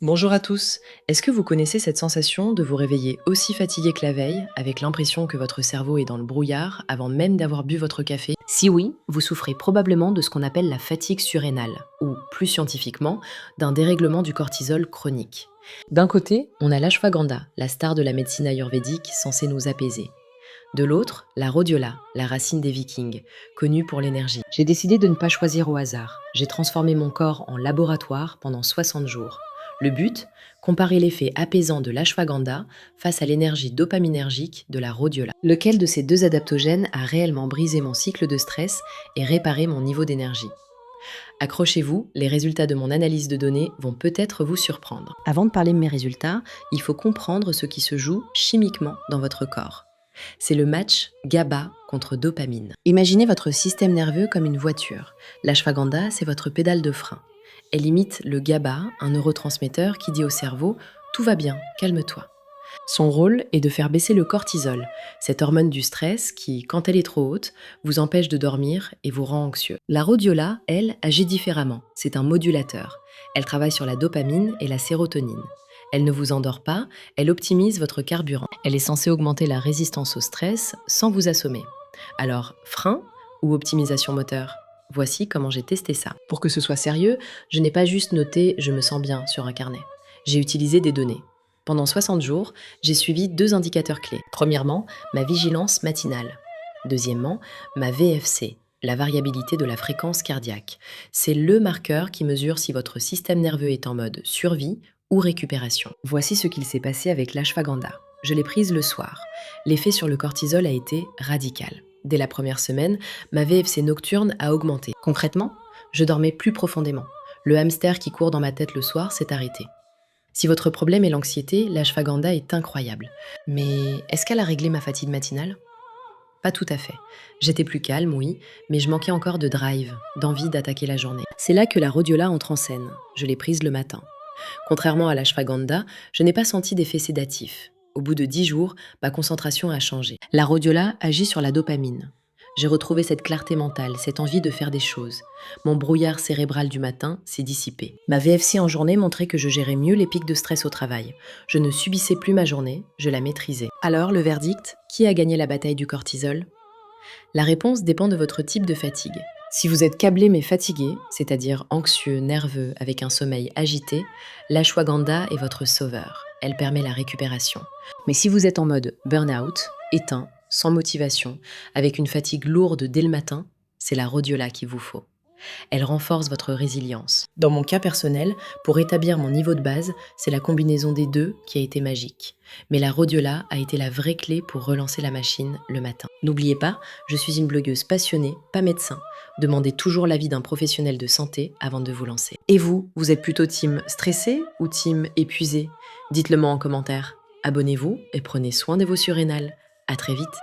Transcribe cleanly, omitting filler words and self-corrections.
Bonjour à tous. Est-ce que vous connaissez cette sensation de vous réveiller aussi fatigué que la veille, avec l'impression que votre cerveau est dans le brouillard avant même d'avoir bu votre café? Si oui, vous souffrez probablement de ce qu'on appelle la fatigue surrénale, ou plus scientifiquement, d'un dérèglement du cortisol chronique. D'un côté, on a l'ashwagandha, la star de la médecine ayurvédique censée nous apaiser. De l'autre, la rhodiola, la racine des Vikings, connue pour l'énergie. J'ai décidé de ne pas choisir au hasard. J'ai transformé mon corps en laboratoire pendant 60 jours. Le but, comparer l'effet apaisant de l'ashwagandha face à l'énergie dopaminergique de la rhodiola. Lequel de ces deux adaptogènes a réellement brisé mon cycle de stress et réparé mon niveau d'énergie? Accrochez-vous, les résultats de mon analyse de données vont peut-être vous surprendre. Avant de parler de mes résultats, il faut comprendre ce qui se joue chimiquement dans votre corps. C'est le match GABA contre dopamine. Imaginez votre système nerveux comme une voiture. L'ashwagandha, c'est votre pédale de frein. Elle imite le GABA, un neurotransmetteur qui dit au cerveau « tout va bien, calme-toi ». Son rôle est de faire baisser le cortisol, cette hormone du stress qui, quand elle est trop haute, vous empêche de dormir et vous rend anxieux. La rhodiola, elle, agit différemment. C'est un modulateur. Elle travaille sur la dopamine et la sérotonine. Elle ne vous endort pas, elle optimise votre carburant. Elle est censée augmenter la résistance au stress sans vous assommer. Alors, frein ou optimisation moteur? Voici comment j'ai testé ça. Pour que ce soit sérieux, je n'ai pas juste noté « je me sens bien » sur un carnet. J'ai utilisé des données. Pendant 60 jours, j'ai suivi 2 indicateurs clés. Premièrement, ma vigilance matinale. Deuxièmement, ma VFC, la variabilité de la fréquence cardiaque. C'est le marqueur qui mesure si votre système nerveux est en mode survie ou récupération. Voici ce qu'il s'est passé avec l'ashwagandha. Je l'ai prise le soir. L'effet sur le cortisol a été radical. Dès la première semaine, ma VFC nocturne a augmenté. Concrètement, je dormais plus profondément. Le hamster qui court dans ma tête le soir s'est arrêté. Si votre problème est l'anxiété, l'ashwagandha est incroyable. Mais est-ce qu'elle a réglé ma fatigue matinale? Pas tout à fait. J'étais plus calme, oui, mais je manquais encore de drive, d'envie d'attaquer la journée. C'est là que la rhodiola entre en scène. Je l'ai prise le matin. Contrairement à l'ashwagandha, je n'ai pas senti d'effet sédatif. Au bout de 10 jours, ma concentration a changé. La rhodiola agit sur la dopamine. J'ai retrouvé cette clarté mentale, cette envie de faire des choses. Mon brouillard cérébral du matin s'est dissipé. Ma VFC en journée montrait que je gérais mieux les pics de stress au travail. Je ne subissais plus ma journée, je la maîtrisais. Alors, le verdict, qui a gagné la bataille du cortisol? La réponse dépend de votre type de fatigue. Si vous êtes câblé mais fatigué, c'est-à-dire anxieux, nerveux, avec un sommeil agité, l'ashwagandha est votre sauveur. Elle permet la récupération. Mais si vous êtes en mode burn-out, éteint, sans motivation, avec une fatigue lourde dès le matin, c'est la rhodiola qu'il vous faut. Elle renforce votre résilience. Dans mon cas personnel, pour établir mon niveau de base, c'est la combinaison des deux qui a été magique. Mais la rhodiola a été la vraie clé pour relancer la machine le matin. N'oubliez pas, je suis une blogueuse passionnée, pas médecin. Demandez toujours l'avis d'un professionnel de santé avant de vous lancer. Et vous êtes plutôt team stressé ou team épuisé? Dites-le moi en commentaire. Abonnez-vous et prenez soin de vos surrénales. À très vite.